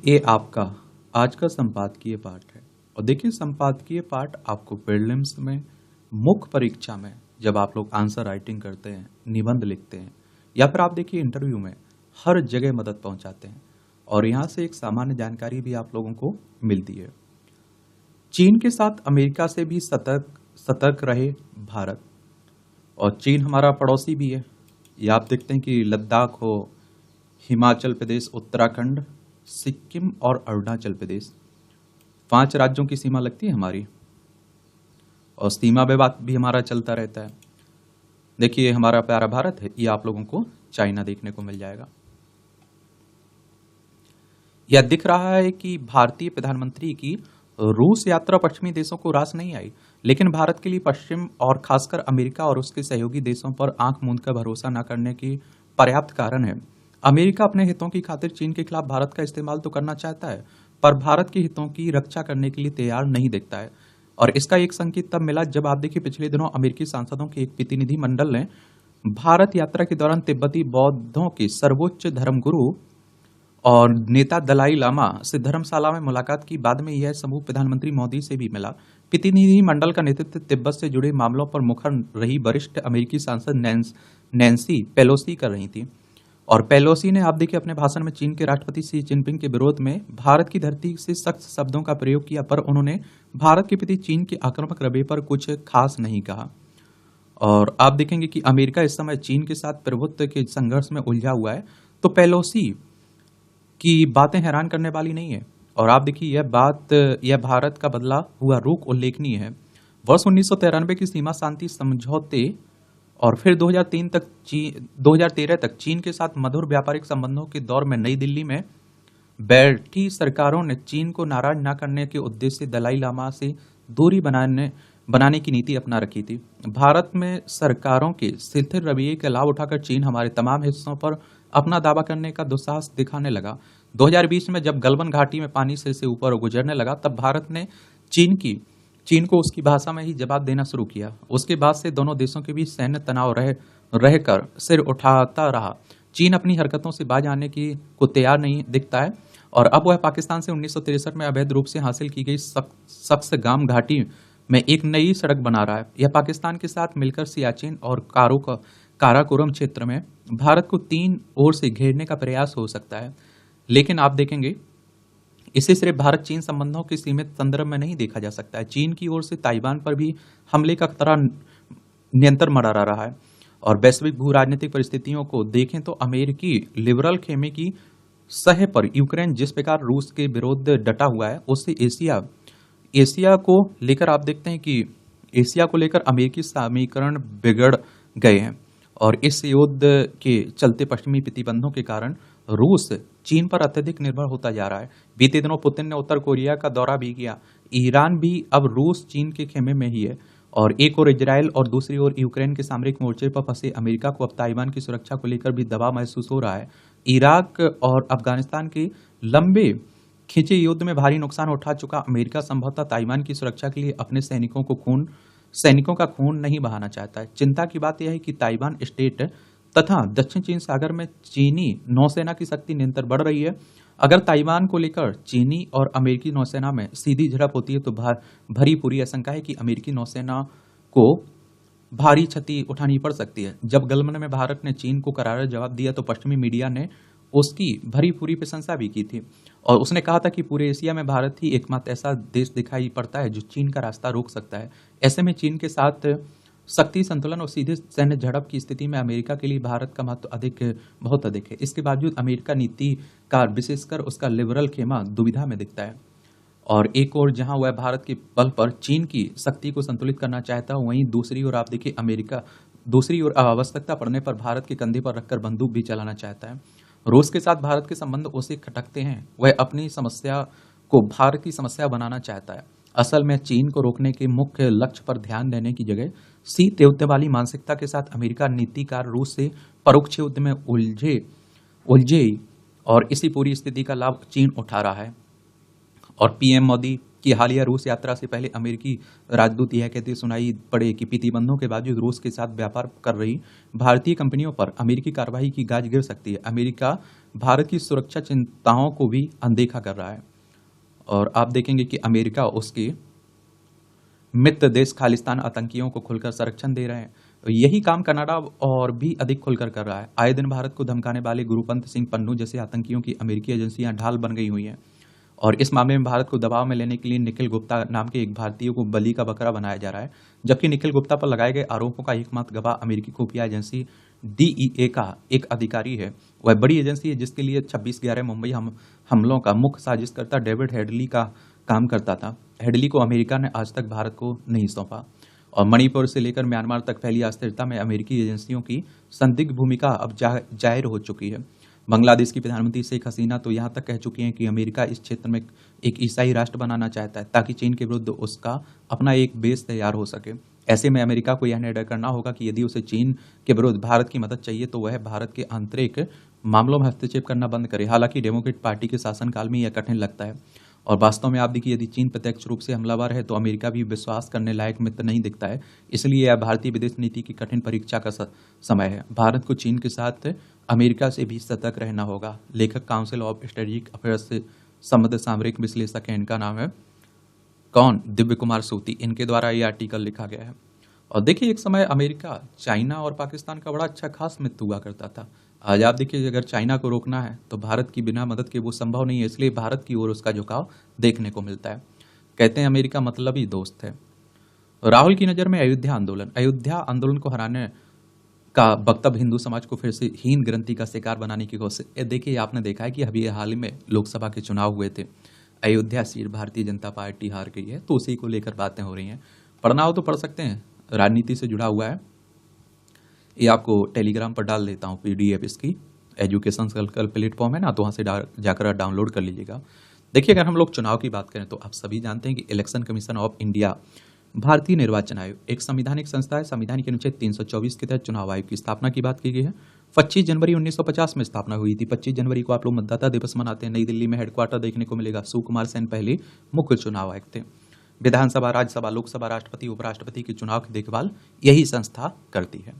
ये आपका आज का संपादकीय पाठ है। और देखिए, संपादकीय पाठ आपको प्रीलिम्स में, मुख्य परीक्षा में, जब आप लोग आंसर राइटिंग करते हैं, निबंध लिखते हैं, या फिर आप देखिए इंटरव्यू में, हर जगह मदद पहुंचाते हैं। और यहाँ से एक सामान्य जानकारी भी आप लोगों को मिलती है। चीन के साथ अमेरिका से भी सतर्क सतर्क रहे भारत। और चीन हमारा पड़ोसी भी है। ये आप देखते हैं कि लद्दाख हो, हिमाचल प्रदेश, उत्तराखंड, सिक्किम और अरुणाचल प्रदेश, 5 राज्यों की सीमा लगती है हमारी। और सीमा विवाद भी हमारा चलता रहता है। देखिए, हमारा प्यारा भारत है, ये आप लोगों को चाइना देखने को मिल जाएगा। यह दिख रहा है कि भारतीय प्रधानमंत्री की रूस यात्रा पश्चिमी देशों को रास नहीं आई, लेकिन भारत के लिए पश्चिम और खासकर अमेरिका और उसके सहयोगी देशों पर आंख मूंद कर भरोसा न करने की पर्याप्त कारण है। अमेरिका अपने हितों की खातिर चीन के खिलाफ भारत का इस्तेमाल तो करना चाहता है, पर भारत के हितों की रक्षा करने के लिए तैयार नहीं दिखता है। और इसका एक संकेत तब मिला जब आप देखिए पिछले दिनों अमेरिकी सांसदों के एक प्रतिनिधि मंडल ने भारत यात्रा के दौरान तिब्बती बौद्धों के सर्वोच्च धर्मगुरु और नेता दलाई लामा से धर्मशाला में मुलाकात की। बाद में यह समूह प्रधानमंत्री मोदी से भी मिला। प्रतिनिधि मंडल का नेतृत्व तिब्बत से जुड़े मामलों पर मुखर रही वरिष्ठ अमेरिकी सांसद नैन्सी पेलोसी कर रही थी। और पेलोसी ने आप देखिए अपने भाषण में चीन के राष्ट्रपति शी जिनपिंग के विरोध में भारत की धरती से सख्त शब्दों का प्रयोग किया, पर उन्होंने भारत के प्रति चीन के आक्रामक रवैये पर कुछ खास नहीं कहा। और आप देखेंगे कि अमेरिका इस समय चीन के साथ प्रभुत्व के संघर्ष में उलझा हुआ है, तो पेलोसी की बातें हैरान करने वाली नहीं है। और आप देखिए यह भारत का बदला हुआ रुख उल्लेखनीय है। वर्ष 1993 की सीमा शांति समझौते और फिर 2013 तक चीन के साथ मधुर व्यापारिक संबंधों के दौर में नई दिल्ली में बैठी सरकारों ने चीन को नाराज न करने के उद्देश्य से दलाई लामा से दूरी बनाने की नीति अपना रखी थी। भारत में सरकारों के शिथिल रवैये का लाभ उठाकर चीन हमारे तमाम हिस्सों पर अपना दावा करने का दुस्साहस दिखाने लगा। 2020 में जब गलवान घाटी में पानी सिर से ऊपर गुजरने लगा, तब भारत ने चीन को उसकी भाषा में ही जवाब देना शुरू किया। उसके बाद से दोनों देशों के बीच सैन्य तनाव रहकर सिर उठाता रहा। चीन अपनी हरकतों से बाज आने को तैयार नहीं दिखता है। और अब वह पाकिस्तान से 1963 में अवैध रूप से हासिल की गई सक्सगाम घाटी में एक नई सड़क बना रहा है। यह पाकिस्तान के साथ मिलकर सियाचिन और काराकोरम क्षेत्र में भारत को 3 ओर से घेरने का प्रयास हो सकता है। लेकिन आप देखेंगे, इसे सिर्फ भारत चीन संबंधों के सीमित संदर्भ में नहीं देखा जा सकता है। चीन की ओर से ताइवान पर भी हमले का खतरा निरंतर मंडरा रहा है। और वैश्विक भू राजनीतिक परिस्थितियों को देखें तो अमेरिकी लिबरल खेमे की सह पर यूक्रेन जिस प्रकार रूस के विरोध डटा हुआ है, उससे एशिया को लेकर आप देखते हैं कि एशिया को लेकर अमेरिकी समीकरण बिगड़ गए हैं। और इस युद्ध के चलते पश्चिमी प्रतिबंधों के कारण रूस चीन पर अत्यधिक निर्भर होता जा रहा है। बीते दिनों पुतिन ने उत्तर कोरिया का दौरा भी किया। ईरान भी अब रूस चीन के खेमे में ही है। और एक ओर इजराइल और दूसरी ओर यूक्रेन के सामरिक मोर्चे पर फंसे अमेरिका को अब ताइवान की सुरक्षा को लेकर भी दबाव महसूस हो रहा है। इराक और अफगानिस्तान के लंबे खिंचे युद्ध में भारी नुकसान उठा चुका अमेरिका संभवतः ताइवान की सुरक्षा के लिए अपने सैनिकों का खून नहीं बहाना चाहता है। चिंता की बात यह है कि ताइवान स्टेट तथा दक्षिण चीन सागर में चीनी नौसेना की शक्ति निरंतर बढ़ रही है। अगर ताइवान को लेकर चीनी और अमेरिकी नौसेना में सीधी झड़प होती है, तो भरी पूरी आशंका है कि अमेरिकी नौसेना को भारी क्षति उठानी पड़ सकती है। जब गलवान में भारत ने चीन को करारा जवाब दिया, तो पश्चिमी मीडिया ने उसकी भरी पूरी प्रशंसा भी की थी। और उसने कहा था कि पूरे एशिया में भारत ही एकमात्र ऐसा देश दिखाई पड़ता है जो चीन का रास्ता रोक सकता है। ऐसे में चीन के साथ शक्ति संतुलन और सीधे सैन्य झड़प की स्थिति में अमेरिका के लिए भारत का महत्व बहुत अधिक है। इसके बावजूद अमेरिका नीतिकार, विशेषकर उसका लिबरल खेमा, दुविधा में दिखता है। और एक ओर जहां वह भारत के बल पर चीन की शक्ति को संतुलित करना चाहता है, वहीं दूसरी ओर आप देखिए अमेरिका आवश्यकता पड़ने पर भारत के कंधे पर रखकर बंदूक भी चलाना चाहता है। रूस के साथ भारत के संबंध उसे खटकते हैं। वह अपनी समस्या को भारत की समस्या बनाना चाहता है। असल में चीन को रोकने के मुख्य लक्ष्य पर ध्यान देने की जगह शीत युद्ध वाली मानसिकता के साथ अमेरिका नीतिकार रूस से परोक्ष युद्ध में उलझे और इसी पूरी स्थिति का लाभ चीन उठा रहा है। और पीएम मोदी कि हालिया रूस यात्रा से पहले अमेरिकी राजदूत यह कहते सुनाई पड़े कि प्रतिबंधों के बावजूद रूस के साथ व्यापार कर रही भारतीय कंपनियों पर अमेरिकी कार्रवाई की गाज गिर सकती है। अमेरिका भारत की सुरक्षा चिंताओं को भी अनदेखा कर रहा है और आप देखेंगे कि अमेरिका उसके मित्र देश खालिस्तान आतंकियों को खुलकर संरक्षण दे रहे हैं। यही काम कनाडा और भी अधिक खुलकर कर रहा है। आए दिन भारत को धमकाने वाले गुरुपंत सिंह पन्नू जैसे आतंकियों की अमेरिकी एजेंसियां ढाल बन गई हुई हैं और इस मामले में भारत को दबाव में लेने के लिए निखिल गुप्ता नाम के एक भारतीय को बलि का बकरा बनाया जा रहा है, जबकि निखिल गुप्ता पर लगाए गए आरोपों का एकमात्र गवाह अमेरिकी खुफिया एजेंसी डीईए का एक अधिकारी है। वह बड़ी एजेंसी है जिसके लिए 26/11 मुंबई हमलों का मुख्य साजिशकर्ता डेविड हेडली का काम करता था। हेडली को अमेरिका ने आज तक भारत को नहीं सौंपा और मणिपुर से लेकर म्यांमार तक फैली अस्थिरता में अमेरिकी एजेंसियों की संदिग्ध भूमिका अब जाहिर हो चुकी है। बांग्लादेश की प्रधानमंत्री शेख हसीना तो यहाँ तक कह चुकी हैं कि अमेरिका इस क्षेत्र में एक ईसाई राष्ट्र बनाना चाहता है ताकि चीन के विरुद्ध उसका अपना एक बेस तैयार हो सके। ऐसे में अमेरिका को यह निर्णय करना होगा कि यदि उसे चीन के विरुद्ध भारत की मदद चाहिए तो वह भारत के आंतरिक मामलों में हस्तक्षेप करना बंद करे। हालांकि डेमोक्रेट पार्टी के शासनकाल में यह कठिन लगता है और वास्तव में आप देखिए यदि चीन प्रत्यक्ष रूप से हमलावर है तो अमेरिका भी विश्वास करने लायक मित्र नहीं दिखता है। इसलिए यह भारतीय विदेश नीति की कठिन परीक्षा का समय है। भारत को चीन के साथ अमेरिका से भी सतर्क रहना होगा। लेखक काउंसिल ऑफ स्ट्रेटेजिक अफेयर्स से संबद्ध सामरिक विश्लेषक है, इनका नाम है कौन, दिव्य कुमार सूती। इनके द्वारा ये आर्टिकल लिखा गया है। और देखिए एक समय अमेरिका, चाइना और पाकिस्तान का बड़ा अच्छा खास मित्र हुआ करता था। आज आप देखिए अगर चाइना को रोकना है तो भारत की बिना मदद के वो संभव नहीं है, इसलिए भारत की ओर उसका झुकाव देखने को मिलता है। कहते हैं अमेरिका मतलब ही दोस्त है। राहुल की नज़र में अयोध्या आंदोलन को हराने का वक्तव्य हिंदू समाज को फिर से हीन ग्रंथि का शिकार बनाने की कोशिश। देखिए आपने देखा है कि अभी हाल ही में लोकसभा के चुनाव हुए थे, अयोध्या सीट भारतीय जनता पार्टी हार गई है, तो उसी को लेकर बातें हो रही हैं। पढ़ना हो तो पढ़ सकते हैं, राजनीति से जुड़ा हुआ है। ये आपको टेलीग्राम पर डाल देता हूँ PDF, इसकी एजुकेशन सर्कल प्लेटफॉर्म है ना, तो वहाँ से जाकर डाउनलोड कर लीजिएगा। देखिए अगर हम लोग चुनाव की बात करें तो आप सभी जानते हैं कि इलेक्शन कमीशन ऑफ इंडिया, भारतीय निर्वाचन आयोग एक संवैधानिक संस्था है। संविधान के अनुच्छेद 324 के तहत चुनाव आयोग की स्थापना की बात की गई है। 25 जनवरी 1950 में स्थापना हुई थी। 25 जनवरी को आप लोग मतदाता दिवस मनाते हैं। नई दिल्ली में हेडक्वार्टर देखने को मिलेगा। सुकुमार सेन पहले मुख्य चुनाव आयुक्त थे। विधानसभा, राज्यसभा, लोकसभा, राष्ट्रपति, उपराष्ट्रपति के चुनाव की देखभाल यही संस्था करती है।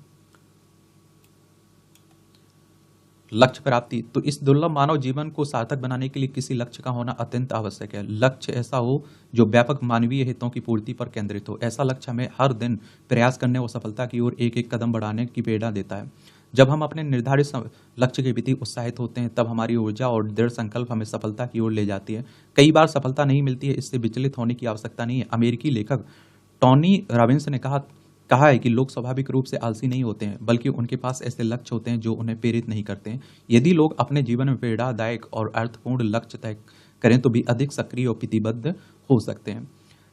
लक्ष्य प्राप्ति, तो इस दुर्लभ मानव जीवन को सार्थक बनाने के लिए किसी लक्ष्य का होना अत्यंत आवश्यक है। लक्ष्य ऐसा हो जो व्यापक मानवीय हितों की पूर्ति पर केंद्रित हो। ऐसा लक्ष्य हमें हर दिन प्रयास करने और सफलता की ओर एक एक कदम बढ़ाने की प्रेरणा देता है। जब हम अपने निर्धारित लक्ष्य के प्रति उत्साहित होते हैं तब हमारी ऊर्जा और दृढ़ संकल्प हमें सफलता की ओर ले जाती है। कई बार सफलता नहीं मिलती है, इससे विचलित होने की आवश्यकता नहीं है। अमेरिकी लेखक टॉनी रॉबिन्स ने कहा है कि लोग स्वाभाविक रूप से आलसी नहीं होते हैं, बल्कि उनके पास ऐसे लक्ष्य होते हैं जो उन्हें प्रेरित नहीं करते हैं। यदि लोग अपने जीवन में प्रेरणादायक और अर्थपूर्ण लक्ष्य तय करें तो भी अधिक सक्रिय और प्रतिबद्ध हो सकते हैं।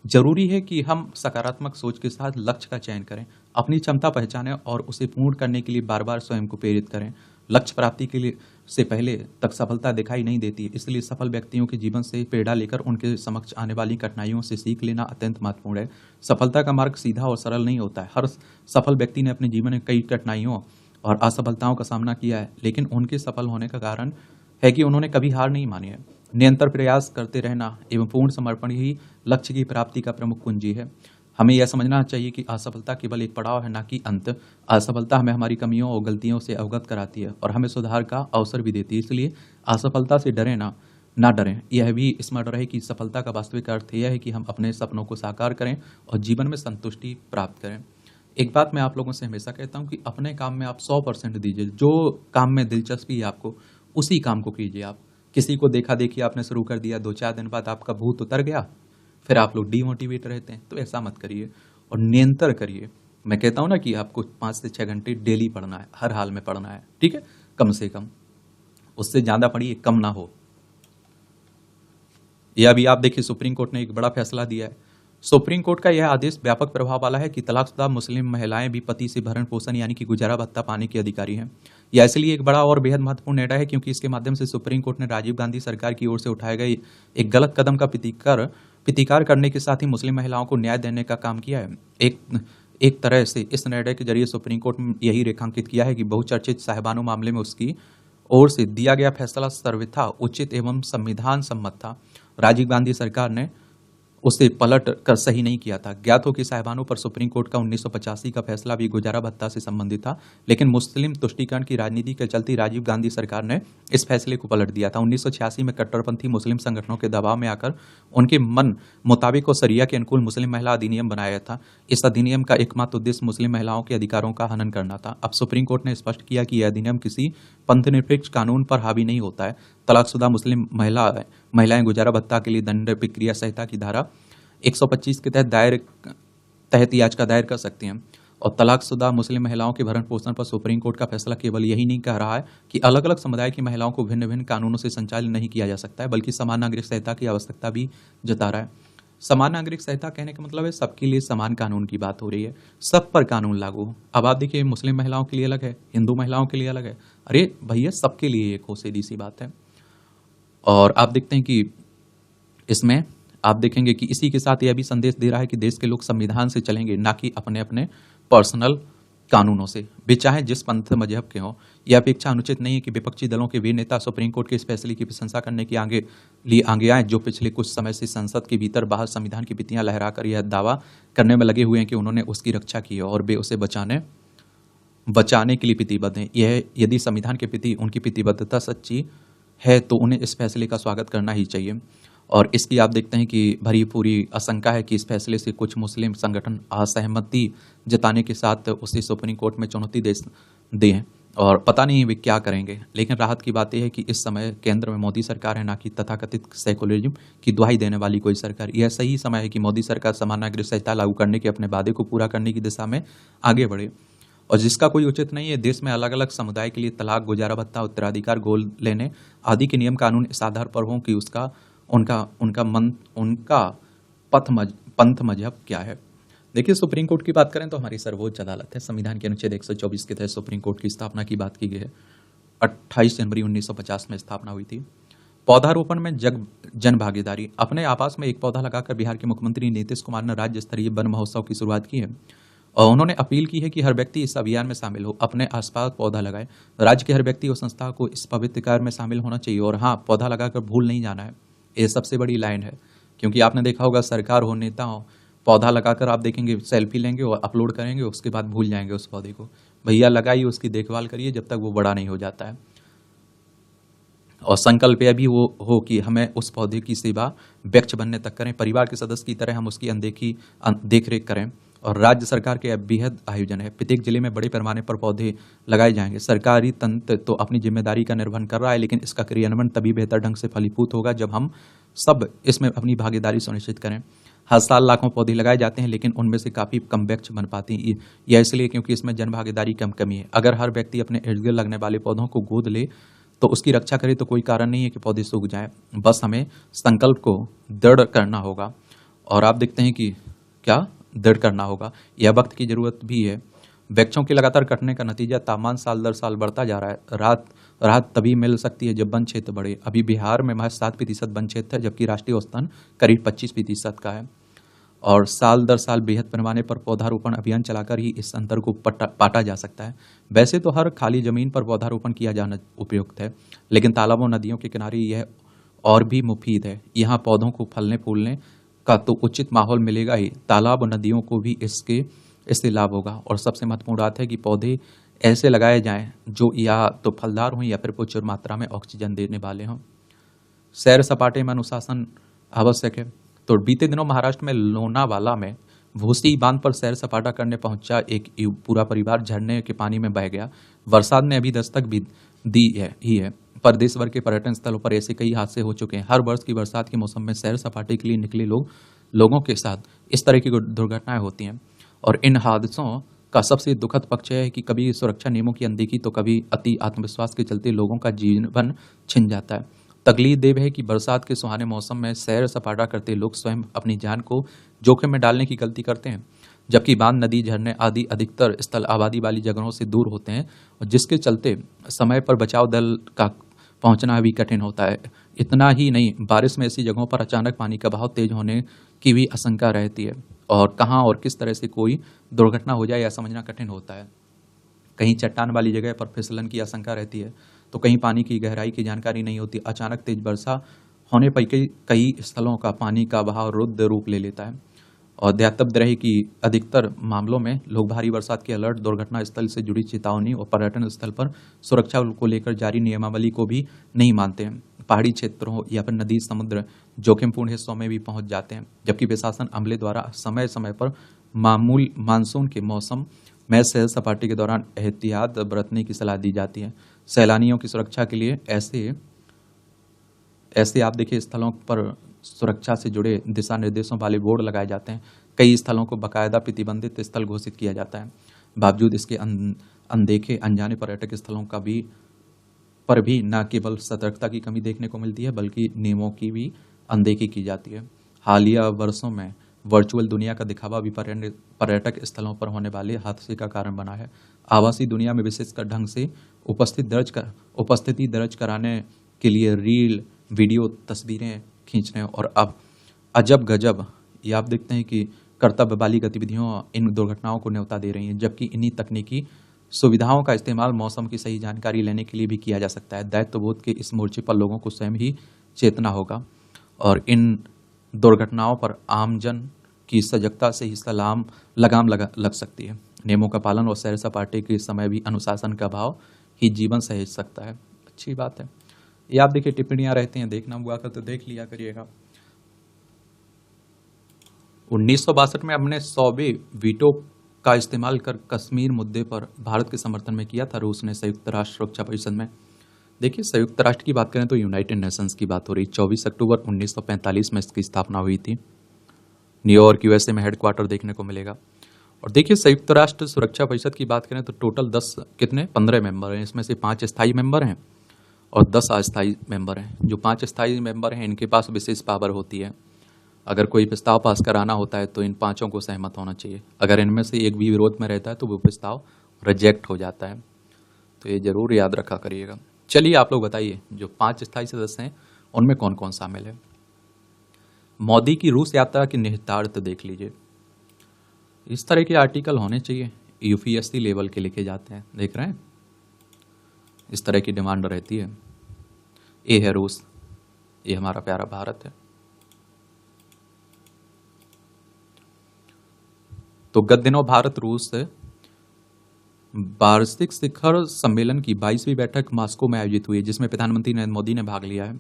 जरूरी है कि हम सकारात्मक सोच के साथ लक्ष्य का चयन करें, अपनी क्षमता पहचानें और उसे पूर्ण करने के लिए बार बार स्वयं को प्रेरित करें। लक्ष्य प्राप्ति के लिए से पहले तक सफलता दिखाई नहीं देती, इसलिए सफल व्यक्तियों के जीवन से प्रेरणा लेकर उनके समक्ष आने वाली कठिनाइयों से सीख लेना अत्यंत महत्वपूर्ण है। सफलता का मार्ग सीधा और सरल नहीं होता है। हर सफल व्यक्ति ने अपने जीवन में कई कठिनाइयों और असफलताओं का सामना किया है, लेकिन उनके सफल होने का कारण है कि उन्होंने कभी हार नहीं मानी है। निरंतर प्रयास करते रहना एवं पूर्ण समर्पण ही लक्ष्य की प्राप्ति का प्रमुख कुंजी है। हमें यह समझना चाहिए कि असफलता केवल एक पड़ाव है, न कि अंत। असफलता हमें हमारी कमियों और गलतियों से अवगत कराती है और हमें सुधार का अवसर भी देती है। इसलिए असफलता से डरें ना डरें। यह भी स्मरण रहे कि सफलता का वास्तविक अर्थ यह है कि हम अपने सपनों को साकार करें और जीवन में संतुष्टि प्राप्त करें। एक बात मैं आप लोगों से हमेशा कहता हूँ कि अपने काम में आप 100% दीजिए। जो काम में दिलचस्पी है आपको, उसी काम को कीजिए। आप किसी को देखा देखी आपने शुरू कर दिया, 2-4 दिन बाद आपका भूत उतर गया, फिर आप लोग डीमोटिवेट रहते हैं, तो ऐसा मत करिए और निरंतर करिए। मैं कहता हूँ ना कि आपको 5 से 6 घंटे डेली पढ़ना है, हर हाल में पढ़ना है, ठीक है, कम से कम। उससे ज़्यादा पढ़िए, कम ना हो। यह अभी आप देखिए सुप्रीम कोर्ट ने एक बड़ा फैसला दिया है। सुप्रीम कोर्ट का यह आदेश व्यापक प्रभाव वाला है कि तलाकशुदा मुस्लिम महिलाएं भी पति से भरण पोषण यानी कि गुजारा भत्ता पाने की अधिकारी हैं। यह इसलिए एक बड़ा और बेहद महत्वपूर्ण निर्णय है क्योंकि इसके माध्यम से सुप्रीम कोर्ट ने राजीव गांधी सरकार की ओर से उठाए गए एक गलत कदम का प्रतिकार करने के साथ ही मुस्लिम महिलाओं को न्याय देने का काम किया है। एक तरह से इस निर्णय के जरिए सुप्रीम कोर्ट ने यही रेखांकित किया है कि बहुचर्चित साहिबानो मामले में उसकी ओर से दिया गया फैसला सर्वथा उचित एवं संविधान सम्मत था। राजीव गांधी सरकार ने उसे पलट कर सही नहीं किया था। ज्ञात हो कि साहिबानों पर सुप्रीम कोर्ट का 1985 का फैसला भी गुजारा भत्ता से संबंधित था, लेकिन मुस्लिम तुष्टीकरण की राजनीति के चलते राजीव गांधी सरकार ने इस फैसले को पलट दिया था। 1986 में कट्टरपंथी मुस्लिम संगठनों के दबाव में आकर उनके मन मुताबिक को शरिया के अनुकूल मुस्लिम महिला अधिनियम बनाया गया था। इस अधिनियम का एकमात्र उद्देश्य मुस्लिम महिलाओं के अधिकारों का हनन करना था। अब सुप्रीम कोर्ट ने स्पष्ट किया कि यह अधिनियम किसी पंथनिरपेक्ष कानून पर हावी नहीं होता है। तलाकशुदा मुस्लिम महिलाएं गुजारा भत्ता के लिए दंड प्रक्रिया संहिता की धारा 125 के तहत याचिका दायर कर सकती हैं। और तलाकशुदा मुस्लिम महिलाओं के भरण पोषण पर सुप्रीम कोर्ट का फैसला केवल यही नहीं कह रहा है कि अलग अलग समुदाय की महिलाओं को भिन्न भिन्न कानूनों से संचालित नहीं किया जा सकता है, बल्कि समान नागरिक संहिता की आवश्यकता भी जता रहा है। समान नागरिक संहिता कहने का मतलब है सबके लिए समान कानून की बात हो रही है, सब पर कानून लागू हो। अब आप देखिए, मुस्लिम महिलाओं के लिए अलग है, हिंदू महिलाओं के लिए अलग है। अरे भैया, सबके लिए एक हो, सीधी सी बात है। और आप देखते हैं कि इसमें आप देखेंगे कि इसी के साथ यह भी संदेश दे रहा है कि देश के लोग संविधान से चलेंगे, ना कि अपने अपने पर्सनल कानूनों से, वे चाहे जिस पंथ मजहब के हों। यह अपेक्षा अनुचित नहीं है कि विपक्षी दलों के वे नेता सुप्रीम कोर्ट के इस फैसले की प्रशंसा करने के आगे आए, जो पिछले कुछ समय से संसद के भीतर बाहर संविधान की पितियां लहराकर यह दावा करने में लगे हुए हैं कि उन्होंने उसकी रक्षा की है और वे उसे बचाने के लिए प्रतिबद्ध हैं। यह यदि संविधान के प्रति उनकी प्रतिबद्धता सच्ची है तो उन्हें इस फैसले का स्वागत करना ही चाहिए। और इसकी आप देखते हैं कि भरी पूरी आशंका है कि इस फैसले से कुछ मुस्लिम संगठन असहमति जताने के साथ उसे सुप्रीम कोर्ट में चुनौती दें और पता नहीं वे क्या करेंगे। लेकिन राहत की बात यह है कि इस समय केंद्र में मोदी सरकार है, ना कि तथाकथित सेकुलरिज्म की दुहाई देने वाली कोई सरकार। यह सही समय है कि मोदी सरकार समान नागरिक संहिता लागू करने के अपने वादे को पूरा करने की दिशा में आगे बढ़े। और जिसका कोई उचित नहीं है, देश में अलग अलग समुदाय के लिए तलाक, गुजारा भत्ता, उत्तराधिकार, गोद लेने आदि के नियम कानून इस आधार पर हों कि उनका पंथ मजहब क्या है। देखिए, सुप्रीम कोर्ट की बात करें तो हमारी सर्वोच्च अदालत है। संविधान के अनुच्छेद 124 के तहत सुप्रीम कोर्ट की स्थापना की बात की गई है। 28 जनवरी 1950 में स्थापना हुई थी। पौधारोपण में जन भागीदारी। अपने आवास में एक पौधा लगाकर बिहार के मुख्यमंत्री नीतीश कुमार ने राज्य स्तरीय वन महोत्सव की शुरुआत की है और उन्होंने अपील की है कि हर व्यक्ति इस अभियान में शामिल हो, अपने आसपास पौधा लगाए। राज्य के हर व्यक्ति और संस्था को इस पवित्र कार्य में शामिल होना चाहिए और हाँ, पौधा लगाकर भूल नहीं जाना है। ये सबसे बड़ी लाइन है, क्योंकि आपने देखा होगा सरकार हो, नेता हो, पौधा लगाकर आप देखेंगे सेल्फी लेंगे और अपलोड करेंगे, उसके बाद भूल जाएंगे उस पौधे को। भैया लगाइए, उसकी देखभाल करिए जब तक वो बड़ा नहीं हो जाता है। और संकल्प यह भी हो कि हमें उस पौधे की सेवा वृक्ष बनने तक करें, परिवार के सदस्य की तरह हम उसकी देख रेख करें। और राज्य सरकार के बेहद आयोजन है, प्रत्येक जिले में बड़े पैमाने पर पौधे लगाए जाएंगे। सरकारी तंत्र तो अपनी जिम्मेदारी का निर्वहन कर रहा है, लेकिन इसका क्रियान्वयन तभी बेहतर ढंग से फलीभूत होगा जब हम सब इसमें अपनी भागीदारी सुनिश्चित करें। हर साल लाखों पौधे लगाए जाते हैं, लेकिन उनमें से काफ़ी कम वृक्ष बन पाते हैं। यह इसलिए क्योंकि इसमें जन भागीदारी की कमी है। अगर हर व्यक्ति अपने इर्द गिर्द लगने वाले पौधों को गोद ले तो उसकी रक्षा करे तो कोई कारण नहीं है कि पौधे सूख जाएं। बस हमें संकल्प को दृढ़ करना होगा। और आप देखते हैं कि क्या दृढ़ करना होगा, यह वक्त की जरूरत भी है। वृक्षों के लगातार कटने का नतीजा तापमान साल दर साल बढ़ता जा रहा है। राहत तभी मिल सकती है जब वन क्षेत्र बढ़े। अभी बिहार में महज 7% वन क्षेत्र है, जबकि राष्ट्रीय औसतन करीब 25% का है। और साल दर साल बेहद पैमाने पर पौधारोपण अभियान चलाकर ही इस अंतर को पाटा जा सकता है। वैसे तो हर खाली जमीन पर पौधारोपण किया जाना उपयुक्त है, लेकिन तालाबों, नदियों के किनारे यह और भी मुफीद है। यहाँ पौधों को फलने फूलने का तो उचित माहौल मिलेगा ही, तालाब और नदियों को भी इससे लाभ होगा। और सबसे महत्वपूर्ण बात है कि पौधे ऐसे लगाए जाएं जो या तो फलदार हों या फिर प्रचुर मात्रा में ऑक्सीजन देने वाले हों। सैर सपाटे में अनुशासन आवश्यक है। तो बीते दिनों महाराष्ट्र में लोनावाला में भूसी बांध पर सैर सपाटा करने पहुंचा एक पूरा परिवार झरने के पानी में बह गया। बरसात ने अभी दस्तक भी दी है, पर देश भर के पर्यटन स्थलों पर ऐसे कई हादसे हो चुके हैं। हर वर्ष की बरसात के मौसम में सैर सपाटे के लिए निकले लोगों के साथ इस तरह की दुर्घटनाएं होती हैं। और इन हादसों का सबसे दुखद पक्ष है कि कभी सुरक्षा नियमों की अनदेखी तो कभी अति आत्मविश्वास के चलते लोगों का जीवन छिन जाता है। तकलीफदेह है कि बरसात के सुहाने मौसम में सैर सपाटा करते लोग स्वयं अपनी जान को जोखिम में डालने की गलती करते हैं, जबकि बांध, नदी, झरने आदि अधिकतर स्थल आबादी वाली जगहों से दूर होते हैं, और जिसके चलते समय पर बचाव दल का पहुंचना भी कठिन होता है। इतना ही नहीं, बारिश में ऐसी जगहों पर अचानक पानी का बहाव तेज होने की भी आशंका रहती है और कहाँ और किस तरह से कोई दुर्घटना हो जाए यह समझना कठिन होता है। कहीं चट्टान वाली जगह पर फिसलन की आशंका रहती है, तो कहीं पानी की गहराई की जानकारी नहीं होती। अचानक तेज वर्षा होने पर कई स्थलों का पानी का बहाव रुद्र रूप ले लेता है और ध्यातब्द रहे कि अधिकतर मामलों में लोग भारी बरसात के अलर्ट, दुर्घटना स्थल से जुड़ी चेतावनी और पर्यटन स्थल पर सुरक्षा को लेकर जारी नियमावली को भी नहीं मानते हैं। पहाड़ी क्षेत्रों या फिर नदी, समुद्र जोखिमपूर्ण हिस्सों में भी पहुंच जाते हैं, जबकि प्रशासन अमले द्वारा समय समय पर मानसून के मौसम में सैर सपाटे के दौरान एहतियात बरतने की सलाह दी जाती है। सैलानियों की सुरक्षा के लिए ऐसे ऐसे आप देखिए स्थलों पर सुरक्षा से जुड़े दिशा निर्देशों वाले बोर्ड लगाए जाते हैं। कई स्थलों को बाकायदा प्रतिबंधित स्थल घोषित किया जाता है। बावजूद इसके अनदेखे अनजाने पर्यटक स्थलों का भी पर भी न केवल सतर्कता की कमी देखने को मिलती है, बल्कि नियमों की भी अनदेखी की जाती है। हालिया वर्षों में वर्चुअल दुनिया का दिखावा भी पर्यटक स्थलों पर होने वाले हादसे का कारण बना है। आभासी दुनिया में विशेषकर ढंग से उपस्थिति दर्ज कराने के लिए रील, वीडियो, तस्वीरें खींचने और अब अजब गजब ये आप देखते हैं कि कर्तव्य वाली गतिविधियों इन दुर्घटनाओं को न्योता दे रही हैं, जबकि इन्हीं तकनीकी सुविधाओं का इस्तेमाल मौसम की सही जानकारी लेने के लिए भी किया जा सकता है। दायित्वबोध के इस मोर्चे पर लोगों को स्वयं ही चेतना होगा और इन दुर्घटनाओं पर आमजन की सजगता से ही लगाम लग सकती है। नियमों का पालन और सैर सपाटे के समय भी अनुशासन का भाव ही जीवन सहेज सकता है। अच्छी बात है। ये आप देखिए टिप्पणियां रहती हैं, देखना हुआ कर तो देख लिया करिएगा। 1962 में अपने 100वें वीटो का इस्तेमाल कर कश्मीर मुद्दे पर भारत के समर्थन में किया था रूस ने संयुक्त राष्ट्र सुरक्षा परिषद में। देखिए संयुक्त राष्ट्र की बात करें तो यूनाइटेड नेशंस की बात हो रही। 24 अक्टूबर 1945 में इसकी स्थापना हुई थी। न्यूयॉर्क यूएसए में हेडक्वार्टर देखने को मिलेगा। और देखिए संयुक्त राष्ट्र सुरक्षा परिषद की बात करें तो टोटल 15 मेंबर हैं। इसमें से 5 स्थायी मेंबर हैं और 10 अस्थायी मेंबर हैं। जो 5 स्थायी मेंबर हैं इनके पास विशेष पावर होती है। अगर कोई प्रस्ताव पास कराना होता है तो इन 5 को सहमत होना चाहिए। अगर इनमें से एक भी विरोध में रहता है तो वो प्रस्ताव रिजेक्ट हो जाता है। तो ये जरूर याद रखा करिएगा। चलिए आप लोग बताइए, जो 5 स्थायी सदस्य हैं उनमें कौन कौन शामिल है। मोदी की रूस यात्रा के निहितार्थ देख लीजिए। इस तरह के आर्टिकल होने चाहिए, यूपीएससी लेवल के लिखे जाते हैं, देख रहे हैं। इस तरह की डिमांड रहती है। ये है रूस, ये हमारा प्यारा भारत है। तो गत दिनों भारत रूस वार्षिक शिखर सम्मेलन की 22वीं बैठक मॉस्को में आयोजित हुई, जिसमें प्रधानमंत्री नरेंद्र मोदी ने भाग लिया है।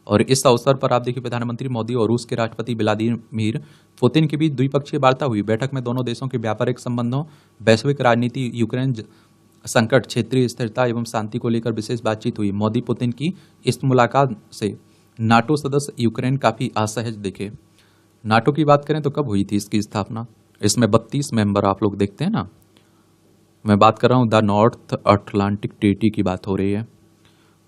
और इस अवसर पर आप देखिए प्रधानमंत्री मोदी और रूस के राष्ट्रपति व्लादिमीर पुतिन के बीच द्विपक्षीय वार्ता हुई। बैठक में दोनों देशों के व्यापारिक संबंधों, वैश्विक राजनीति, यूक्रेन संकट, क्षेत्रीय स्थिरता एवं शांति को लेकर विशेष बातचीत हुई। मोदी पुतिन की इस मुलाकात से नाटो सदस्य यूक्रेन काफी असहज दिखे। नाटो की बात करें तो कब हुई थी इसकी स्थापना? इसमें 32 मेंबर आप लोग देखते हैं ना। मैं बात कर रहा हूँ द नॉर्थ अटलांटिक ट्रीटी की बात हो रही है।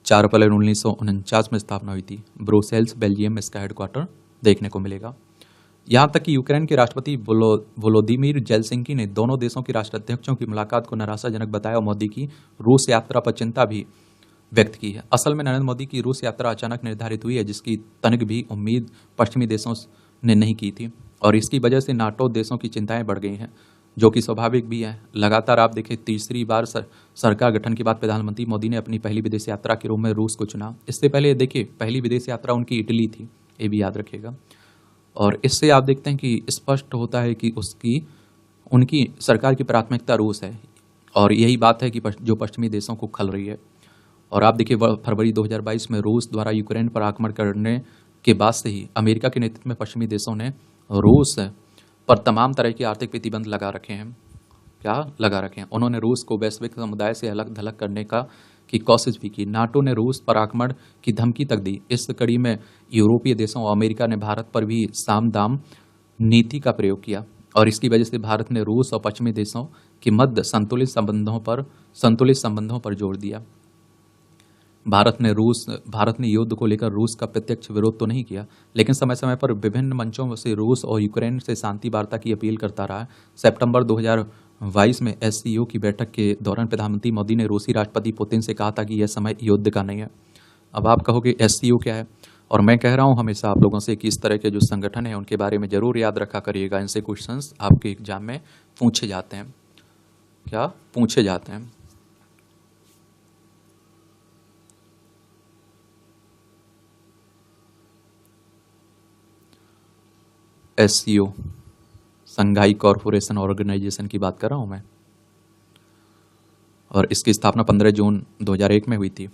4 अप्रैल 1949 में स्थापना हुई थी। ब्रुसेल्स, बेल्जियम में इसका हेडक्वार्टर देखने को मिलेगा। यहाँ तक कि यूक्रेन के राष्ट्रपति वोलोदिमीर जेलेंस्की ने दोनों देशों के राष्ट्राध्यक्षों की मुलाकात को निराशाजनक बताया और मोदी की रूस यात्रा पर चिंता भी व्यक्त की है। असल में नरेंद्र मोदी की रूस यात्रा अचानक निर्धारित हुई है, जिसकी तनिक भी उम्मीद पश्चिमी देशों ने नहीं की थी और इसकी वजह से नाटो देशों की चिंताएं बढ़ गई हैं, जो कि स्वाभाविक भी है। लगातार आप देखें तीसरी बार सरकार गठन के बाद प्रधानमंत्री मोदी ने अपनी पहली विदेश यात्रा के रूप में रूस को चुना। इससे पहले देखिए पहली विदेश यात्रा उनकी इटली थी, ये भी याद रखिएगा। और इससे आप देखते हैं कि स्पष्ट होता है कि उनकी सरकार की प्राथमिकता रूस है और यही बात है कि जो पश्चिमी देशों को खल रही है। और आप देखिए फरवरी 2022 में रूस द्वारा यूक्रेन पर आक्रमण करने के बाद से ही अमेरिका के नेतृत्व में पश्चिमी देशों ने रूस पर तमाम तरह के आर्थिक प्रतिबंध लगा रखे हैं। क्या लगा रखे हैं? उन्होंने रूस को वैश्विक समुदाय से अलग थलग करने की कोशिश भी की। नाटो ने रूस पर आक्रमण की धमकी तक दी। इस कड़ी में यूरोपीय देशों और अमेरिका ने भारत पर भी साम दाम नीति का प्रयोग किया और इसकी वजह से भारत ने रूस और पश्चिमी देशों के मध्य संतुलित संबंधों पर जोर दिया। भारत ने युद्ध को लेकर रूस का प्रत्यक्ष विरोध तो नहीं किया, लेकिन समय समय पर विभिन्न मंचों से रूस और यूक्रेन से शांति वार्ता की अपील करता रहा। सितंबर 2022 में एससीओ की बैठक के दौरान प्रधानमंत्री मोदी ने रूसी राष्ट्रपति पुतिन से कहा था कि यह समय युद्ध का नहीं है। अब आप कहोगे एससीओ क्या है? और मैं कह रहा हूं हमेशा आप लोगों से कि इस तरह के जो संगठन है उनके बारे में जरूर याद रखा करिएगा। इनसे क्वेश्चंस आपके एग्जाम में पूछे जाते हैं। क्या पूछे जाते हैं? SCO, संघाई कॉरपोरेशन ऑर्गेनाइजेशन की बात कर रहा हूं मैं, और इसकी स्थापना 15 जून 2001 में हुई थी।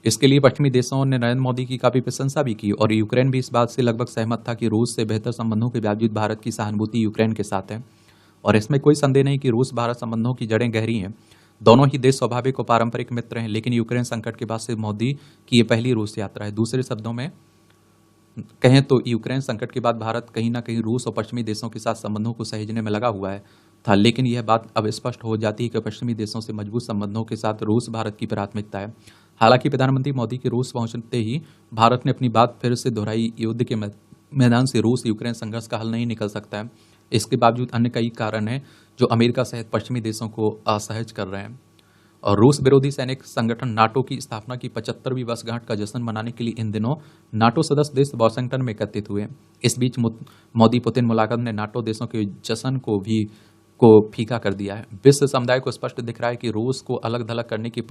इसके लिए पश्चिमी देशों ने नरेंद्र मोदी की काफी प्रशंसा भी की और यूक्रेन भी इस बात से लगभग सहमत था कि रूस से बेहतर संबंधों के बावजूद भारत की सहानुभूति यूक्रेन के साथ है। और इसमें कोई संदेह नहीं कि रूस भारत संबंधों की जड़ें गहरी हैं। दोनों ही देश स्वाभाविक और पारंपरिक मित्र हैं, लेकिन यूक्रेन संकट के बाद से मोदी की ये पहली रूस यात्रा है। दूसरे शब्दों में कहें तो यूक्रेन संकट के बाद भारत कहीं ना कहीं रूस और पश्चिमी देशों के साथ संबंधों को सहेजने में लगा हुआ है था, लेकिन यह बात अब स्पष्ट हो जाती है कि पश्चिमी देशों से मजबूत संबंधों के साथ रूस भारत की प्राथमिकता है। हालांकि प्रधानमंत्री मोदी के रूस पहुंचते ही भारत ने अपनी बात फिर से दोहराई, युद्ध के मैदान से रूस यूक्रेन संघर्ष का हल नहीं निकल सकता है। इसके बावजूद अन्य कई कारण हैं जो अमेरिका सहित पश्चिमी देशों को असहज कर रहे हैं। और रूस विरोधी सैनिक संगठन नाटो की स्थापना की 75वीं वर्षगांठ का जश्न मनाने के लिए इन दिनों नाटो सदस्य देश वाशिंगटन में एकत्रित हुए। इस बीच मोदी पुतिन मुलाकात ने नाटो देशों के जश्न को फीका कर दिया है। विश्व समुदाय को स्पष्ट दिख रहा है कि रूस को अलग थलग करने की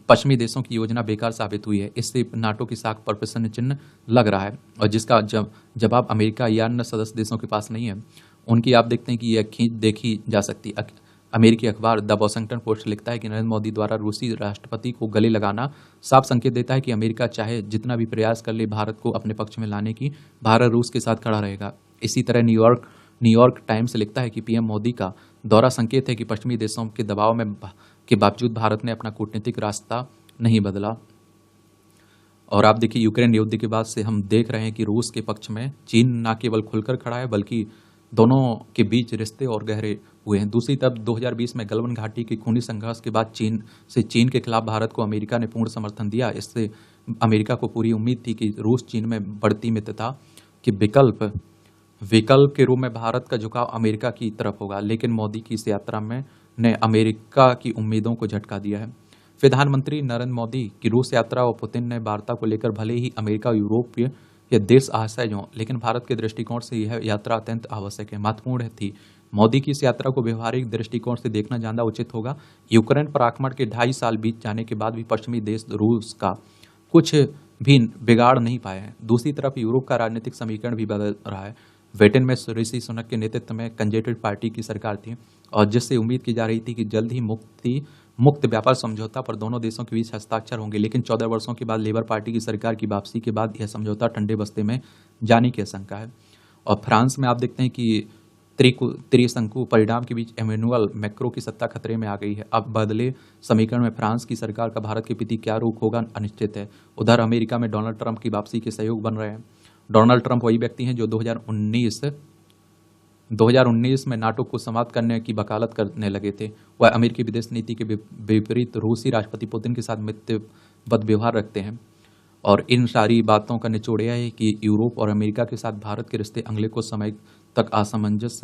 पश्चिमी देशों की योजना बेकार साबित हुई है। इससे नाटो की साख पर प्रश्न चिन्ह लग रहा है और जिसका जवाब अमेरिका या अन्य सदस्य देशों के पास नहीं है। उनकी आप देखते हैं कि यह खींच देखी जा सकती। अमेरिकी अखबार द वॉशिंगटन पोस्ट लिखता है कि नरेंद्र मोदी द्वारा रूसी राष्ट्रपति को गले लगाना साफ संकेत देता है कि अमेरिका चाहे जितना भी प्रयास कर ले भारत को अपने पक्ष में लाने की, भारत रूस के साथ खड़ा रहेगा। इसी तरह न्यूयॉर्क टाइम्स लिखता है कि पीएम मोदी का दौरा संकेत है कि पश्चिमी देशों के दबाव के बावजूद भारत ने अपना कूटनीतिक रास्ता नहीं बदला। और आप देखिए, यूक्रेन युद्ध के बाद से हम देख रहे हैं कि रूस के पक्ष में चीन न केवल खुलकर खड़ा है बल्कि दोनों के बीच रिश्ते और गहरे हुए हैं। दूसरी तरफ 2020 में गलवान घाटी के खूनी संघर्ष के बाद चीन के खिलाफ भारत को अमेरिका ने पूर्ण समर्थन दिया। इससे अमेरिका को पूरी उम्मीद थी कि रूस चीन में बढ़ती मित्रता के विकल्प के रूप में भारत का झुकाव अमेरिका की तरफ होगा। लेकिन मोदी की इस यात्रा ने अमेरिका की उम्मीदों को झटका दिया है। प्रधानमंत्री नरेंद्र मोदी की रूस यात्रा और पुतिन ने वार्ता को लेकर भले ही अमेरिका और यूरोपीय ये देश असहज हों, लेकिन भारत के दृष्टिकोण से यह यात्रा अत्यंत आवश्यक है, महत्वपूर्ण थी। मोदी की इस यात्रा को व्यवहारिक दृष्टिकोण से देखना ज्यादा उचित होगा। यूक्रेन पर आक्रमण के 2.5 साल बीत जाने के बाद भी पश्चिमी देश रूस का कुछ भी बिगाड़ नहीं पाए हैं। दूसरी तरफ यूरोप का राजनीतिक समीकरण भी बदल रहा है। ब्रिटेन में ऋषि सुनक के नेतृत्व में कंजर्वेटिव पार्टी की सरकार थी और जिससे उम्मीद की जा रही थी कि जल्द ही मुक्त व्यापार समझौता पर दोनों देशों के बीच हस्ताक्षर होंगे। लेकिन 14 वर्षों के बाद लेबर पार्टी की सरकार की वापसी के बाद यह समझौता ठंडे बस्ते में जाने की आशंका है। और फ्रांस में आप देखते हैं कि त्रिशंकु परिणाम के बीच इमैनुअल मैक्रों की सत्ता खतरे में आ गई है। अब बदले समीकरण में फ्रांस की सरकार का भारत के प्रति क्या रुख होगा अनिश्चित है। उधर अमेरिका में डोनाल्ड ट्रंप की वापसी के सहयोग बन रहे हैं। डोनाल्ड ट्रंप वही व्यक्ति हैं जो 2019 में नाटो को समाप्त करने की वकालत करने लगे थे। वह अमेरिकी विदेश नीति के विपरीत रूसी राष्ट्रपति पुतिन के साथ मित्रवत व्यवहार रखते हैं। और इन सारी बातों का निचोड़ यह है कि यूरोप और अमेरिका के साथ भारत के रिश्ते अगले कुछ समय तक असमंजस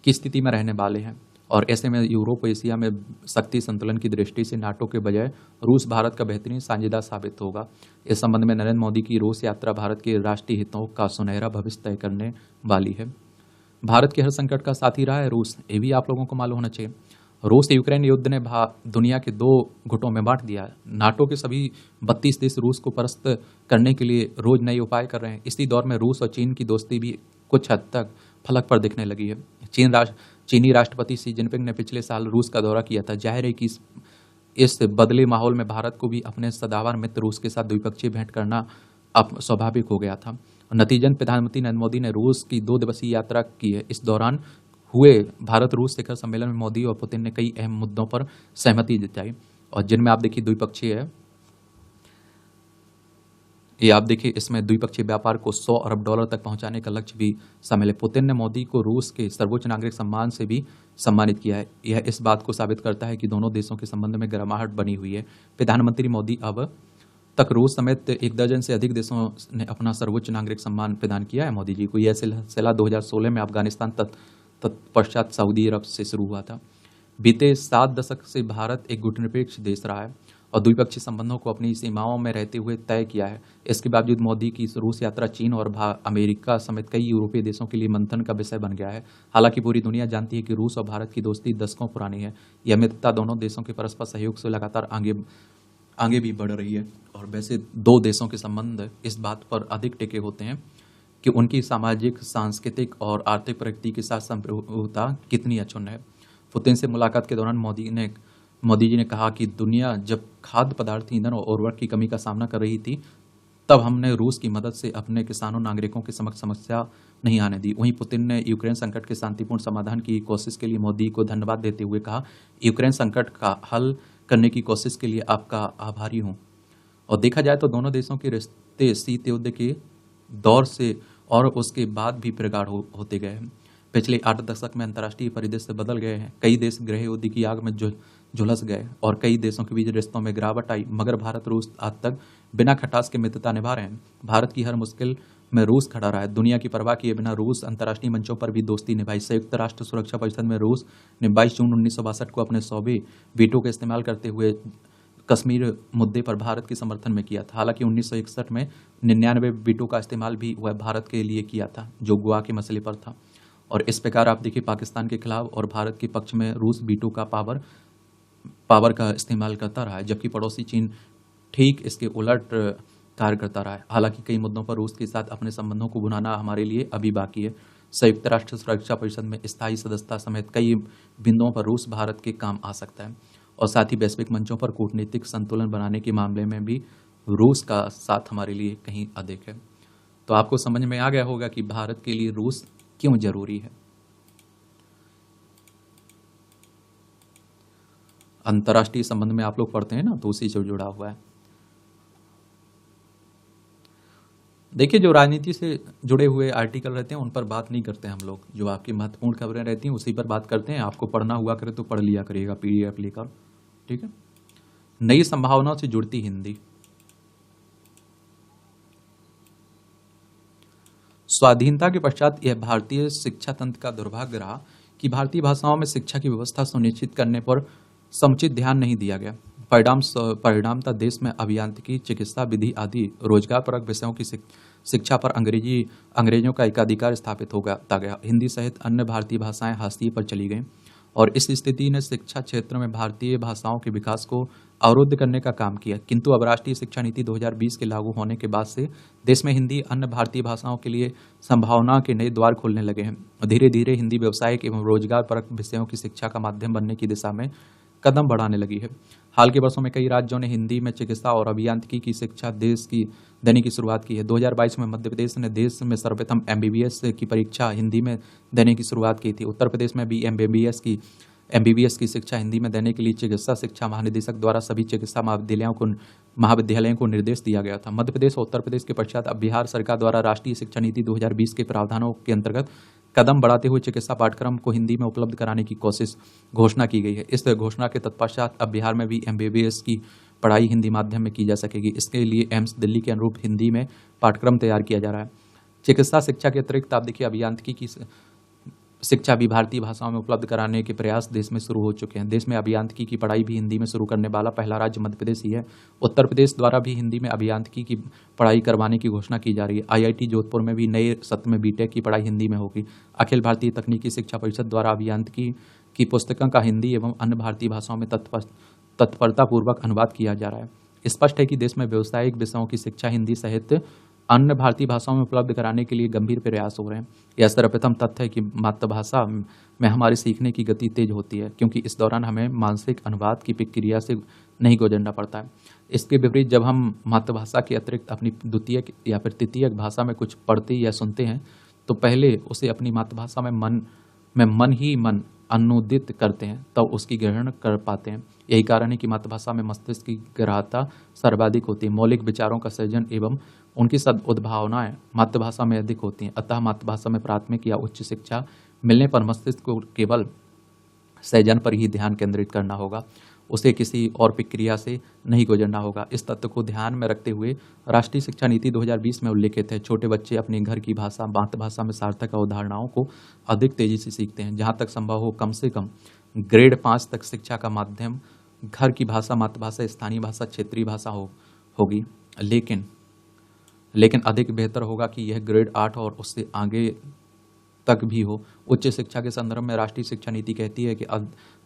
की स्थिति में रहने वाले हैं। और ऐसे में यूरोप और एशिया में शक्ति संतुलन की दृष्टि से नाटो के बजाय रूस भारत का बेहतरीन साझेदार साबित होगा। इस संबंध में नरेंद्र मोदी की रूस यात्रा भारत के राष्ट्रीय हितों का सुनहरा भविष्य तय करने वाली है। भारत के हर संकट का साथी रहा है रूस, ये भी आप लोगों को मालूम होना चाहिए। रूस यूक्रेन युद्ध ने दुनिया के 2 गुटों में बांट दिया। नाटो के सभी 32 देश रूस को परास्त करने के लिए रोज नए उपाय कर रहे हैं। इसी दौर में रूस और चीन की दोस्ती भी कुछ हद तक फलक पर दिखने लगी है। चीनी राष्ट्रपति शी जिनपिंग ने पिछले साल रूस का दौरा किया था। जाहिर है कि इस बदले माहौल में भारत को भी अपने सदाबहार मित्र रूस के साथ द्विपक्षीय भेंट करना अब स्वाभाविक हो गया था। नतीजन प्रधानमंत्री नरेंद्र मोदी ने रूस की 2 दिवसीय यात्रा की है। इस दौरान हुए भारत रूस शिखर सम्मेलन में मोदी और पुतिन ने कई अहम मुद्दों पर सहमति जताई और जिनमें आप देखिए द्विपक्षीय है। ये आप देखिए इसमें द्विपक्षीय व्यापार को $100 अरब तक पहुंचाने का लक्ष्य भी शामिल है। पुतिन ने मोदी को रूस के सर्वोच्च नागरिक सम्मान से भी सम्मानित किया है। यह इस बात को साबित करता है कि दोनों देशों के संबंध में गर्माहट बनी हुई है। प्रधानमंत्री मोदी अब तक रूस समेत 1 दर्जन से अधिक देशों ने अपना सर्वोच्च नागरिक सम्मान प्रदान किया है मोदी जी को। यह सिलसिला 2016 में अफगानिस्तान तत्पश्चात सऊदी अरब से शुरू हुआ था। बीते 7 दशक से भारत एक गुटनिरपेक्ष देश रहा है और द्विपक्षीय संबंधों को अपनी सीमाओं में रहते हुए तय किया है। इसके बावजूद मोदी की रूस यात्रा चीन और अमेरिका समेत कई यूरोपीय देशों के लिए मंथन का विषय बन गया है। हालांकि पूरी दुनिया जानती है कि रूस और भारत की दोस्ती दशकों पुरानी है। यह मित्रता दोनों देशों के परस्पर सहयोग से लगातार आगे भी बढ़ रही है। और वैसे दो देशों के संबंध इस बात पर अधिक टिके होते हैं कि उनकी सामाजिक, सांस्कृतिक और आर्थिक प्रगति के साथ संप्रभुता कितनी अक्षुण्ण है। पुतिन से मुलाकात के दौरान मोदी जी ने कहा कि दुनिया जब खाद्य पदार्थ, ईंधन और उर्वरक की कमी का सामना कर रही थी, तब हमने रूस की मदद से अपने किसानों, नागरिकों के समक्ष समस्या नहीं आने दी। वहीं पुतिन ने यूक्रेन संकट के शांतिपूर्ण समाधान की कोशिश के लिए मोदी को धन्यवाद देते हुए कहा, यूक्रेन संकट का हल करने की कोशिश के लिए आपका आभारी हूं। और देखा जाए तो दोनों देशों के रिश्ते शीत युद्ध के दौर से और उसके बाद भी प्रगाढ़ होते गए हैं। पिछले 8 दशक में अंतर्राष्ट्रीय परिदृश्य बदल गए हैं। कई देश गृह युद्ध की आग में झुलस गए और कई देशों के बीच रिश्तों में गिरावट आई, मगर भारत रूस आज तक बिना खटास के मित्रता निभा रहे हैं। भारत की हर मुश्किल में रूस खड़ा रहा है। दुनिया की परवाह किए बिना रूस अंतर्राष्ट्रीय मंचों पर भी दोस्ती निभाई। संयुक्त राष्ट्र सुरक्षा परिषद में रूस ने 22 जून 1962 को अपने 100वें वीटो का इस्तेमाल करते हुए कश्मीर मुद्दे पर भारत के समर्थन में किया था। हालांकि 1961 में 99 वीटो का इस्तेमाल भी वह भारत के लिए किया था, जो गोवा के मसले पर था। और इस प्रकार आप देखिए, पाकिस्तान के खिलाफ और भारत के पक्ष में रूस वीटो का पावर का इस्तेमाल करता रहा है, जबकि पड़ोसी चीन ठीक इसके उलट कार्य करता रहा है। हालांकि कई मुद्दों पर रूस के साथ अपने संबंधों को भुनाना हमारे लिए अभी बाकी है। संयुक्त राष्ट्र सुरक्षा परिषद में स्थायी सदस्यता समेत कई बिंदुओं पर रूस भारत के काम आ सकता है। और साथ ही वैश्विक मंचों पर कूटनीतिक संतुलन बनाने के मामले में भी रूस का साथ हमारे लिए कहीं अधिक है। तो आपको समझ में आ गया होगा कि भारत के लिए रूस क्यों जरूरी है। अंतर्राष्ट्रीय संबंध में आप लोग पढ़ते हैं ना, तो उसी से जुड़ा हुआ है। देखिए, जो राजनीति से जुड़े हुए आर्टिकल रहते हैं उन पर बात नहीं करते हैं हम लोग। जो आपकी महत्वपूर्ण खबरें रहती हैं उसी पर बात करते हैं। आपको पढ़ना हुआ करे तो पढ़ लिया करिएगा PDF लेकर, ठीक है। नई संभावनाओं से जुड़ती हिंदी। स्वाधीनता के पश्चात यह भारतीय शिक्षा तंत्र का दुर्भाग्य रहा कि भारतीय भाषाओं में शिक्षा की व्यवस्था सुनिश्चित करने पर समुचित ध्यान नहीं दिया गया। परिणामतः देश में अभियांत्रिकी, चिकित्सा, विधि आदि रोजगारपरक विषयों की शिक्षा पर अंग्रेजों का एकाधिकार स्थापित होता गया। हिंदी सहित अन्य भारतीय भाषाएं हाशिए पर चली गईं और इस स्थिति ने शिक्षा क्षेत्र में भारतीय भाषाओं के विकास को अवरुद्ध करने का काम किया। किंतु अब राष्ट्रीय शिक्षा नीति 2020 के लागू होने के बाद से देश में हिंदी अन्य भारतीय भाषाओं के लिए संभावना के नए द्वार खोलने लगे हैं। धीरे धीरे हिंदी व्यावसायिक एवं रोजगारपरक विषयों की शिक्षा का माध्यम बनने की दिशा में कदम बढ़ाने लगी है। हाल के वर्षों में कई राज्यों ने हिंदी में चिकित्सा और अभियांत्रिकी की शिक्षा देने की शुरुआत की है। 2022 में मध्य प्रदेश ने देश में सर्वप्रथम MBBS की परीक्षा हिंदी में देने की शुरुआत की थी। उत्तर प्रदेश में भी MBBS की शिक्षा हिंदी में देने के लिए चिकित्सा शिक्षा महानिदेशक द्वारा सभी चिकित्सा महाविद्यालयों को निर्देश दिया गया था। मध्य प्रदेश और उत्तर प्रदेश के पश्चात अब बिहार सरकार द्वारा राष्ट्रीय शिक्षा नीति 2020 के प्रावधानों के अंतर्गत कदम बढ़ाते हुए चिकित्सा पाठ्यक्रम को हिंदी में उपलब्ध कराने की घोषणा की गई है। इस घोषणा के तत्पश्चात अब बिहार में भी MBBS की पढ़ाई हिंदी माध्यम में की जा सकेगी। इसके लिए एम्स दिल्ली के अनुरूप हिंदी में पाठ्यक्रम तैयार किया जा रहा है। चिकित्सा शिक्षा के अतिरिक्त आप देखिए, अभियांत्रिकी की शिक्षा भी भारतीय भाषाओं में उपलब्ध कराने के प्रयास देश में शुरू हो चुके हैं। देश में अभियांत्रिकी की पढ़ाई भी हिंदी में शुरू करने वाला पहला राज्य मध्य प्रदेश ही है। उत्तर प्रदेश द्वारा भी हिंदी में अभियांत्रिकी की पढ़ाई करवाने की घोषणा की जा रही है। IIT जोधपुर में भी नए सत्र में BTech की पढ़ाई हिंदी में होगी। अखिल भारतीय तकनीकी शिक्षा परिषद द्वारा अभियांत्रिकी की पुस्तकों का हिंदी एवं अन्य भारतीय भाषाओं में तत्परतापूर्वक अनुवाद किया जा रहा है। स्पष्ट है कि देश में व्यावसायिक विषयों की शिक्षा हिंदी सहित अन्य भारतीय भाषाओं में उपलब्ध कराने के लिए गंभीर प्रयास हो रहे हैं। यह सर्वप्रथम तथ्य है कि मातृभाषा में हमारे सीखने की गति तेज होती है, क्योंकि इस दौरान हमें मानसिक अनुवाद की प्रक्रिया से नहीं गुजरना पड़ता है। इसके विपरीत जब हम मातृभाषा के अतिरिक्त अपनी द्वितीयक या फिर तृतीयक भाषा में कुछ पढ़ते या सुनते हैं तो पहले उसे अपनी मातृभाषा में मन अनुदित करते हैं, तब उसकी ग्रहण कर पाते हैं। यही कारण है कि मातृभाषा में मस्तिष्क की ग्राह्यता सर्वाधिक होती है। मौलिक विचारों का सृजन एवं उनकी सदुद्भावनाएं मातृभाषा में अधिक होती हैं। अतः मातृभाषा में प्राथमिक या उच्च शिक्षा मिलने पर मस्तिष्क को केवल सृजन पर ही ध्यान केंद्रित करना होगा, उसे किसी और प्रक्रिया से नहीं गुजरना होगा। इस तथ्य को ध्यान में रखते हुए राष्ट्रीय शिक्षा नीति 2020 में उल्लेखित है, छोटे बच्चे अपने घर की भाषा मातृभाषा में सार्थक अवधारणाओं को अधिक तेजी से सीखते हैं। जहाँ तक संभव हो कम से कम ग्रेड 5 तक शिक्षा का माध्यम घर की भाषा, मातृभाषा, स्थानीय भाषा, क्षेत्रीय भाषा होगी। लेकिन अधिक बेहतर होगा कि यह ग्रेड 8 और उससे आगे तक भी हो। उच्च शिक्षा के संदर्भ में राष्ट्रीय शिक्षा नीति कहती है कि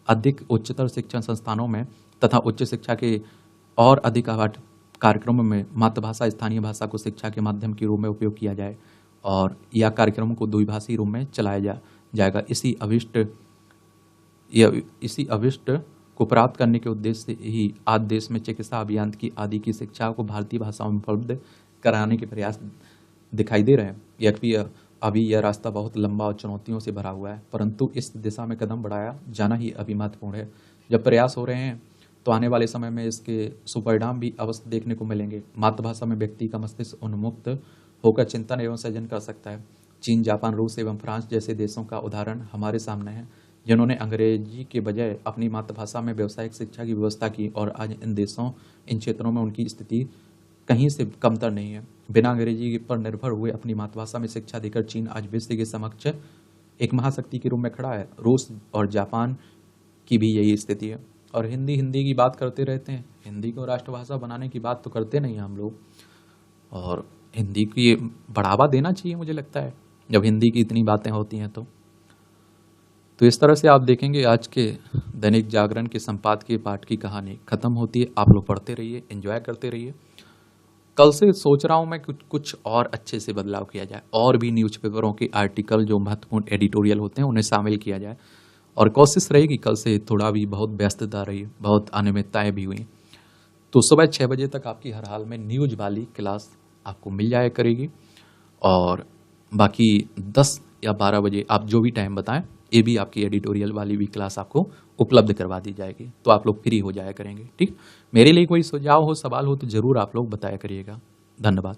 अधिक उच्चतर शिक्षण संस्थानों में तथा उच्च शिक्षा के और अधिक कार्यक्रमों में मातृभाषा स्थानीय भाषा को शिक्षा के माध्यम के रूप में उपयोग किया जाए और या कार्यक्रमों को द्विभाषी रूप में चलाया जाएगा। इसी अभिष्ट को प्राप्त करने के उद्देश्य से ही आज देश में चिकित्सा अभियांत्रिकी आदि की शिक्षा को भारतीय भाषाओं में उपलब्ध कराने के प्रयास दिखाई दे रहे हैं। यद्यपि अभी यह रास्ता बहुत लंबा और चुनौतियों से भरा हुआ है, परंतु इस दिशा में कदम बढ़ाया जाना ही अभी महत्वपूर्ण है। जब प्रयास हो रहे हैं तो आने वाले समय में इसके सुपरिणाम भी अवश्य देखने को मिलेंगे। मातृभाषा में व्यक्ति का मस्तिष्क उन्मुक्त होकर चिंतन एवं सृजन कर सकता है। चीन, जापान, रूस एवं फ्रांस जैसे देशों का उदाहरण हमारे सामने है, जिन्होंने अंग्रेजी के बजाय अपनी मातृभाषा में व्यावसायिक शिक्षा की व्यवस्था की और आज इन क्षेत्रों में उनकी स्थिति कहीं से कमतर नहीं है। बिना अंग्रेजी पर निर्भर हुए अपनी मातृभाषा में शिक्षा देकर चीन आज विश्व के समक्ष एक महाशक्ति के रूप में खड़ा है। रूस और जापान की भी यही स्थिति है। और हिंदी की बात करते रहते हैं, हिंदी को राष्ट्रभाषा बनाने की बात तो करते नहीं हम लोग, और हिंदी को ये बढ़ावा देना चाहिए मुझे लगता है, जब हिंदी की इतनी बातें होती हैं तो इस तरह से आप देखेंगे आज के दैनिक जागरण के संपादकीय पाठ की कहानी खत्म होती है। आप लोग पढ़ते रहिए, एंजॉय करते रहिए। कल से सोच रहा हूँ मैं कुछ और अच्छे से बदलाव किया जाए, और भी न्यूज़पेपरों के आर्टिकल जो महत्वपूर्ण एडिटोरियल होते हैं उन्हें शामिल किया जाए, और कोशिश रहेगी कल से थोड़ा भी बहुत व्यस्तता रही, बहुत अनियमितताएं भी हुई, तो सुबह 6 बजे तक आपकी हर हाल में न्यूज वाली क्लास आपको मिल जाया करेगी। और बाकी 10 या 12 बजे आप जो भी टाइम बताएं, ये भी आपकी एडिटोरियल वाली भी क्लास आपको उपलब्ध करवा दी जाएगी, तो आप लोग फ्री हो जाया करेंगे। ठीक, मेरे लिए कोई सुझाव हो, सवाल हो तो ज़रूर आप लोग बताया करिएगा। धन्यवाद।